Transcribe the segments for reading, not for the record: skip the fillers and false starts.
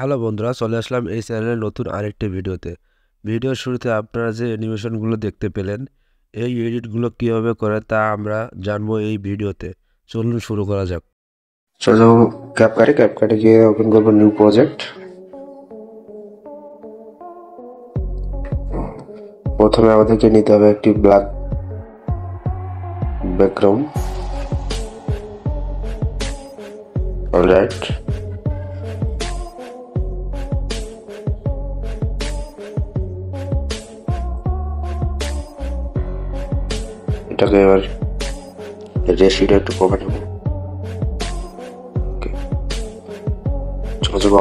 Hello বন্ধুরা, চলে আসলাম এই চ্যানেলের নতুন আরেকটি ভিডিওতে। ভিডিওর শুরুতে আপনারা যে অ্যানিমেশনগুলো দেখতে পেলেন, এই এডিটগুলো কীভাবে করে তা আমরা জানবো এই ভিডিওতে। চলুন শুরু করা যাক। চলে যাবো ক্যাপকাটে গিয়ে ওপেন করবো নিউ প্রজেক্ট। প্রথমে আমাদেরকে নিতে হবে একটি ব্ল্যাক ব্যাকগ্রাউন্ড। অলরাইট, এটাকে এবার রেশিওটা একটু কমে নেব। চলে যাবো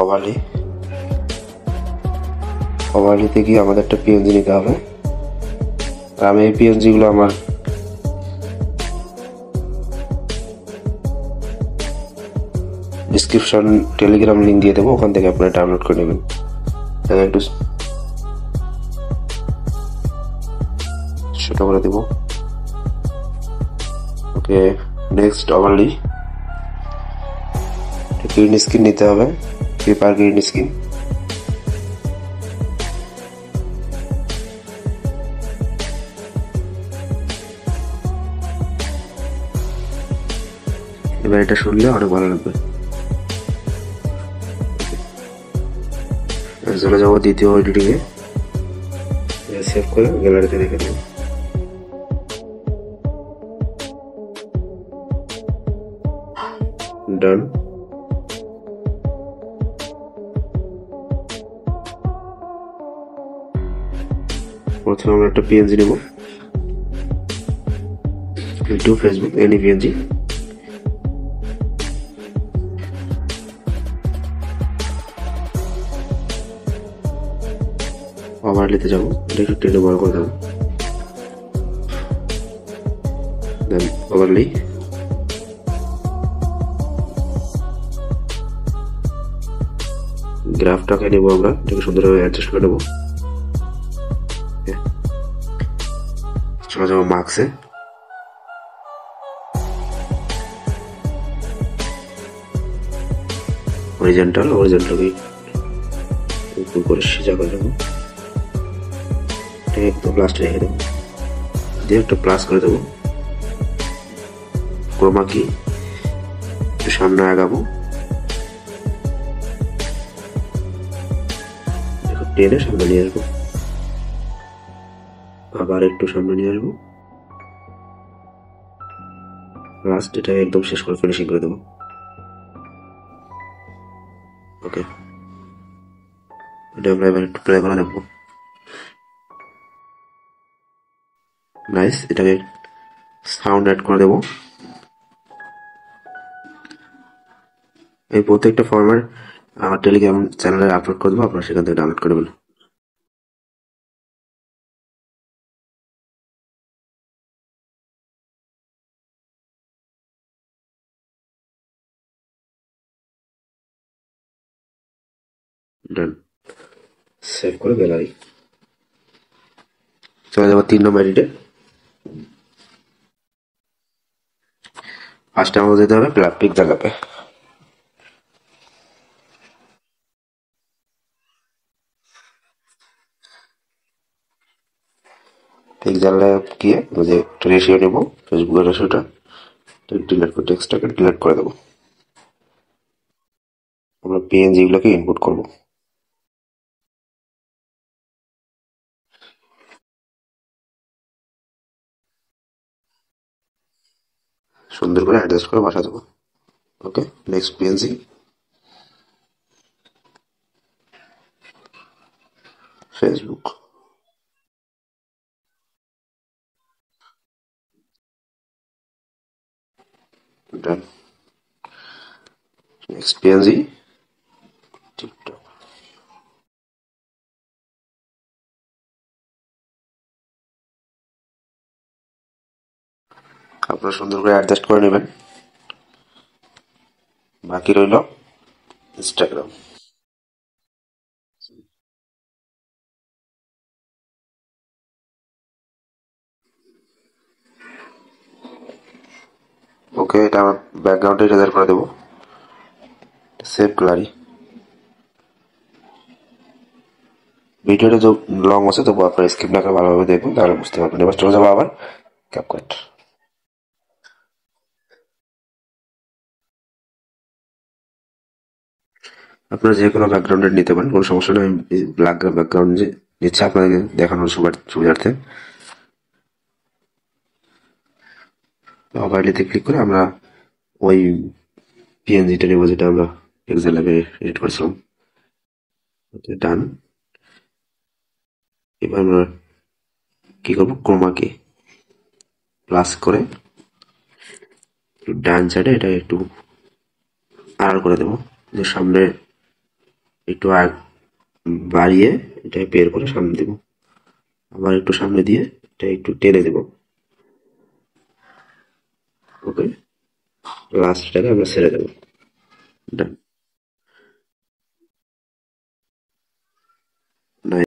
ওভারলিতে গিয়ে আমাদের একটা পিএনজি নিতে হবে। আর আমি এই পিএনজি গুলো আমার ডিসক্রিপশন টেলিগ্রাম লিঙ্ক দিয়ে দেবো, ওখান থেকে আপনারা ডাউনলোড করে নেবেন। একটু ছোট করে দেবো। ওকে, নেক্সট ওভারলি গ্রিন স্ক্রিন নিতে হবে, পেপার গ্রিন স্ক্রিন। এবার এটা শুনলে অনেক ভালো লাগবে। চলে যাবো দ্বিতীয় এডিটিং এ, সেভ করে গ্যালারিতে রেখে দেবো। ডান। প্রথমে আমরা একটা পিএনজি নেব, ইউটিউব, ফেসবুক, এনি পিএনজি। ওভারলিতে যাবো, এটা একটু টেনে বড় করে দেবো। দেন ওভারলি, গ্রাফটাকে নেবো আমরা, এটাকে সুন্দরভাবে অ্যাডজাস্ট করে নেবো। চলে যাবো মার্কসে, অরিজেন্টালকে উপর করে সোজা করে দেবো। এটাকে একদম লাস্টে রেখে দেবো, দিয়ে একটা প্লাস করে দেবো। ক্রোমা কি একটু সামনে আগাবো, টেনে সামনে নিয়ে আসবো, আবার একটু সামনে নিয়ে আসবো, লাস্ট এটাকে একদম শেষ করে ফিনিশিং করে দেবো। ওকে, এটা আমরা এবার একটু প্লে করে দেখবো। নাইস, এটাকে সাউন্ড অ্যাড করে দেবো। এই প্রত্যেকটা ফরম্যাট আমার টেলিগ্রাম চ্যানেলে আপলোড করে দেবো, আপনারা সেখান থেকে ডাউনলোড করে নেবেন। ডান, সেভ করে গ্যালারি। চলে যাবো 3 নম্বর এডিটে। ফার্স্টে আমাদের যেতে হবে পিকচার ল্যাবে। পিকচার ল্যাব গিয়ে ওই যে রেশিও নেবো, ফেসবুকের রেশিওটা ডিলিট করে, টেক্সটটাকে ডিলিট করে দেবো। আমরা পিএনজি গুলোকে ইনপুট করবো। সুন্দর করে অ্যাডজাস্ট করে বসা দেবো। ওকে, নেক্সট পিএনজি, ফেসবুক। ডান, নেক্সট পিএনজি, টিকটক। আপনারা সুন্দর করে অ্যাডজাস্ট করে নেবেন। বাকি রইল ইনস্টাগ্রাম। ওকে, এটা আমার ব্যাকগ্রাউন্ডে রেজার করে দেবো। Save gallery. ভিডিওটা তো লং আছে, তবু আপনারা স্কিপ না করে ভালোভাবে দেখবেন, তাহলে বুঝতে পারবেন। এবার চলে যাবো আবার ক্যাপকাট। আপনারা যে কোনো ব্যাকগ্রাউন্ডে নিতে পারেন, কোনো সমস্যা নেই। আমি ব্ল্যাক ব্যাকগ্রাউন্ড যে নিচ্ছে আপনাদেরকে দেখানোর সুবিধার্থে। ওভারলেতে ক্লিক করে আমরা ওই পিএনজিটা নেবো যেটা আমরা এক্সেল অ্যাপে এডিট করেছিলাম। ডান। এবার আমরা কি করবো, ক্রোমাকে প্লাস করে ডান সাইডে এটা একটু আড়াল করে দেবো, যে সামনে একটু বাড়িয়ে এটা বের করে সামনে দেবো, আবার একটু সামনে দিয়ে এটা একটু টেনে দেবো। ওকে, লাস্টটাকে আমরা ছেড়ে দেবো। ডান।